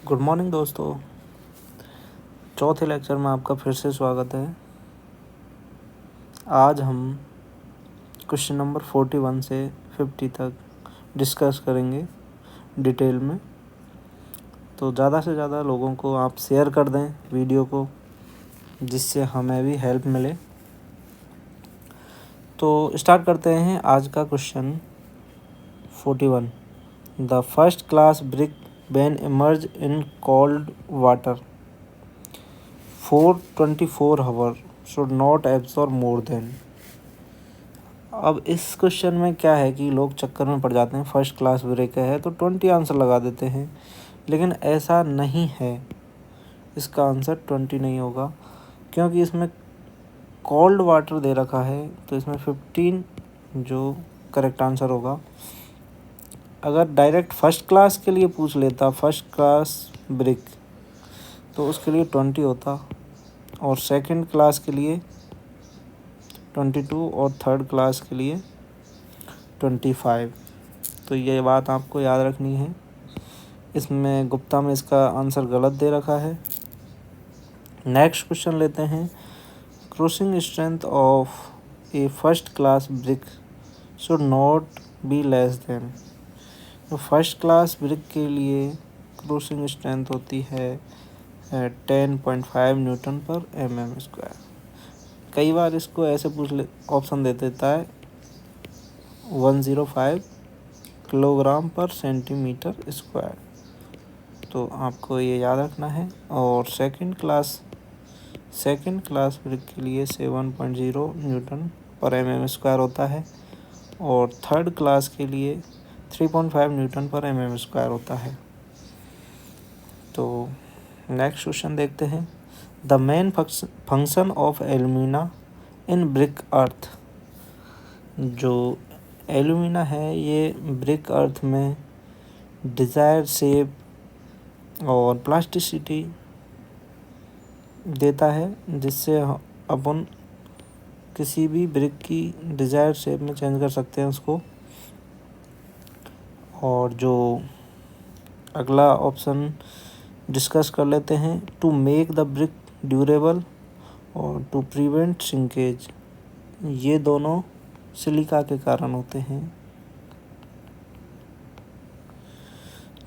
Good morning दोस्तों। चौथे lecture में आपका फिर से स्वागत है। आज हम क्वेश्चन नंबर 41 से 50 तक डिस्कस करेंगे डिटेल में। तो ज़्यादा से ज़्यादा लोगों को आप शेयर कर दें वीडियो को, जिससे हमें भी हेल्प मिले। तो स्टार्ट करते हैं आज का question 41। The first class brick when immerse in cold water 424 hour should not absorb more than. अब इस क्वेश्चन में क्या है कि लोग चक्कर में पड़ जाते हैं। फर्स्ट क्लास ब्रेक है तो 20 आंसर लगा देते हैं, लेकिन ऐसा नहीं है। इसका आंसर 20 नहीं होगा, क्योंकि इसमें कोल्ड वाटर दे रखा है, तो इसमें 15 जो करेक्ट आंसर होगा। अगर डायरेक्ट फर्स्ट क्लास के लिए पूछ लेता, फर्स्ट क्लास ब्रेक, तो उसके लिए 20 होता, और सेकंड क्लास के लिए 22 और थर्ड क्लास के लिए 25। तो ये बात आपको याद रखनी है। इसमें गुप्ता में इसका आंसर गलत दे रखा है। नेक्स्ट क्वेश्चन लेते हैं। Crushing strength of a first class brick should not be less than. तो फर्स्ट क्लास ब्रिक के लिए क्रूसिंग स्ट्रेंथ होती है 10.5 न्यूटन पर mm²। कई बार इसको ऐसे ऑप्शन दे देता है 105 किलोग्राम पर सेंटीमीटर स्क्वायर। तो आपको ये याद रखना है। और सेकंड क्लास ब्रिक के लिए 7.0 न्यूटन पर mm² होता है, और थर्ड क्लास के लिए 3.5 न्यूटन पर mm² होता है। तो नेक्स्ट क्वेश्चन देखते हैं। The main function of alumina in brick earth. जो एल्यूमिना है ये ब्रिक अर्थ में डिज़ायर शेप और प्लास्टिसिटी देता है, जिससे अपन किसी भी ब्रिक की डिज़ायर शेप में चेंज कर सकते हैं उसको। और जो अगला ऑप्शन डिस्कस कर लेते हैं। To make the brick durable और टू प्रिवेंट श्रिंकेज। ये दोनों सिलिका के कारण होते हैं।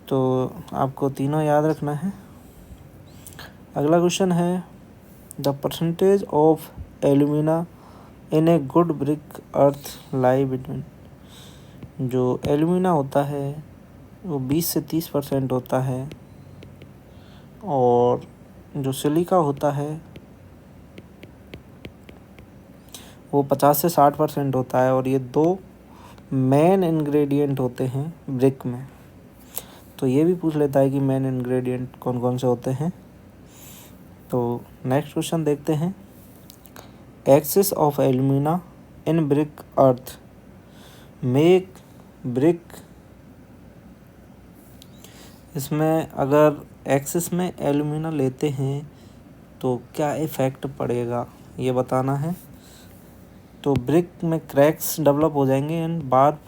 तो आपको तीनों याद रखना है। अगला क्वेश्चन है। The percentage of alumina in A good brick earth lie between. जो एल्यूमिना होता है वो 20 से 30% होता है, और जो सिलिका होता है वो 50 से 60% होता है। और ये दो मेन इंग्रेडिएंट होते हैं ब्रिक में। तो ये भी पूछ लेता है कि मेन इंग्रेडिएंट कौन कौन से होते हैं। तो नेक्स्ट क्वेश्चन देखते हैं। Excess of alumina in brick earth make brick. इसमें अगर एक्सेस में एल्यूमिना लेते हैं तो क्या इफ़ेक्ट पड़ेगा, ये बताना है। तो ब्रिक में क्रैक्स डेवलप हो जाएंगे एंड बार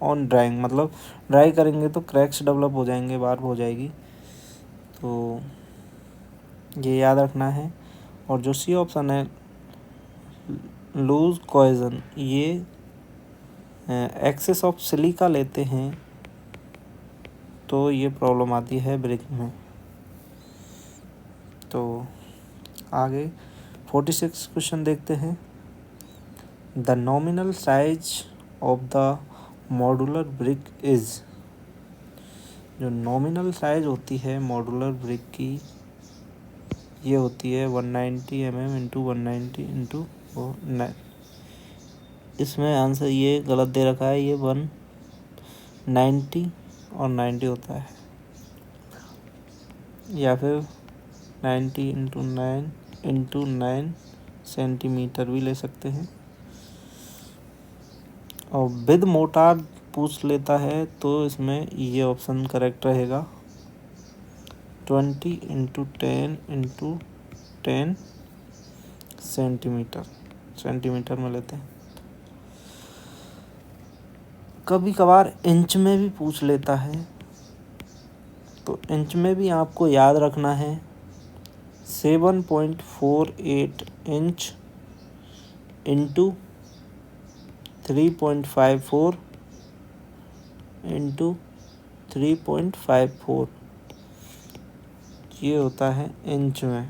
ऑन ड्राइंग, मतलब ड्राई करेंगे तो क्रैक्स डेवलप हो जाएंगे, बार हो जाएगी। तो ये याद रखना है। और जो सी ऑप्शन है लूज कोहेजन, ये एक्सेस ऑफ सिलिका लेते हैं तो ये प्रॉब्लम आती है ब्रिक में। तो आगे 46 क्वेश्चन देखते हैं। The nominal size of the modular brick is. जो नॉमिनल साइज होती है मॉड्यूलर ब्रिक की, ये होती है 190 mm इंटू 190 इंटू 9। इसमें आंसर ये गलत दे रखा है, ये 190 और 90 होता है, या फिर 90 इंटू 9 सेंटीमीटर भी ले सकते हैं। और विद मोटार पूछ लेता है तो इसमें ये ऑप्शन करेक्ट रहेगा। 20 इंटू 10 सेंटीमीटर में लेते हैं। कभी कभार इंच में भी पूछ लेता है, तो इंच में भी आपको याद रखना है 7.48 इंच इंटू 3.54 इंटू 3.54 ये होता है इंच में।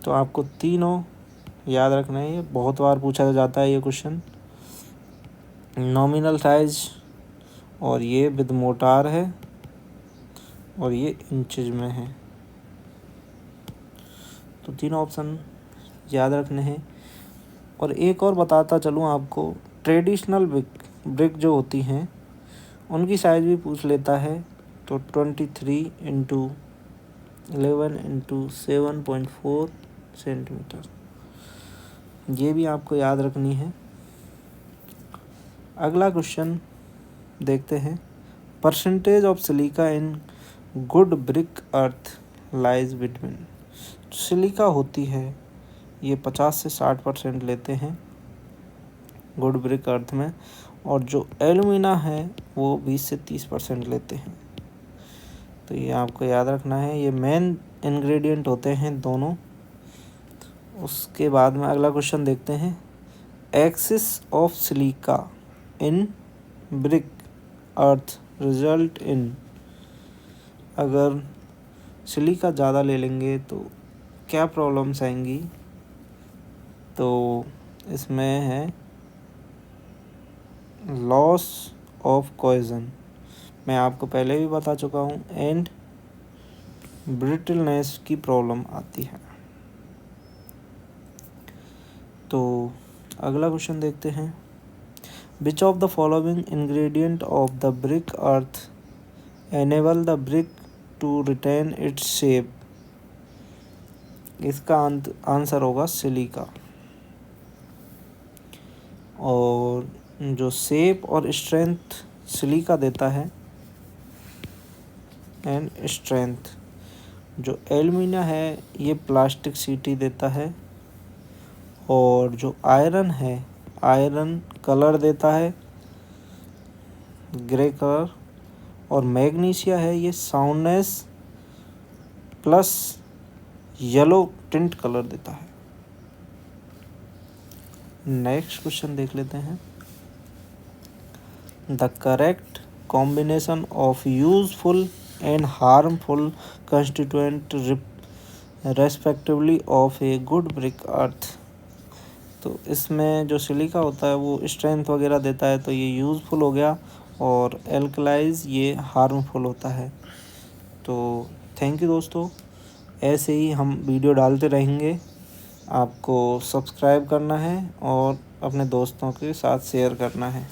तो आपको तीनों याद रखना है, ये बहुत बार पूछा जाता है ये क्वेश्चन। नॉमिनल साइज और ये विद मोटार है और ये इंचेज में है। तो तीनों ऑप्शन याद रखने हैं। और एक और बताता चलूँ आपको, ट्रेडिशनल ब्रिक जो होती हैं उनकी साइज़ भी पूछ लेता है। तो 23 इंटू 11 इंटू 7.4 सेंटीमीटर, ये भी आपको याद रखनी है। अगला क्वेश्चन देखते हैं। Percentage of silica in good brick earth lies between. Silica होती है ये 50 से 60% लेते हैं गुड ब्रिक अर्थ में, और जो एलुमिना है वो 20 से 30% लेते हैं। तो ये आपको याद रखना है, ये मेन इंग्रेडिएंट होते हैं दोनों। उसके बाद में अगला क्वेश्चन देखते हैं। Axis of silica in brick earth result in. अगर सिलिका ज़्यादा ले लेंगे तो क्या प्रॉब्लम्स आएंगी, तो इसमें है लॉस ऑफ कोहेजन, मैं आपको पहले भी बता चुका हूँ, एंड ब्रिटलनेस की प्रॉब्लम आती है। तो अगला क्वेश्चन देखते हैं। Which of the following ingredient of the brick earth enable the brick to retain its shape. इसका आंसर होगा सिलिका। और जो शेप और स्ट्रेंथ सिलिका देता है एंड स्ट्रेंथ, जो एल्यूमिना है ये प्लास्टिक सीटी देता है, और जो आयरन है आयरन कलर देता है ग्रे कलर, और मैग्नीशिया है ये soundness plus yellow tint colour देता है। नेक्स्ट क्वेश्चन देख लेते हैं। The correct combination of useful and harmful constituent respectively of a good brick earth. तो इसमें जो सिलिका होता है वो स्ट्रेंथ वगैरह देता है, तो ये यूज़फुल हो गया, और एल्कलाइज ये हार्मफुल होता है। तो थैंक यू दोस्तों, ऐसे ही हम वीडियो डालते रहेंगे। आपको सब्सक्राइब करना है और अपने दोस्तों के साथ शेयर करना है।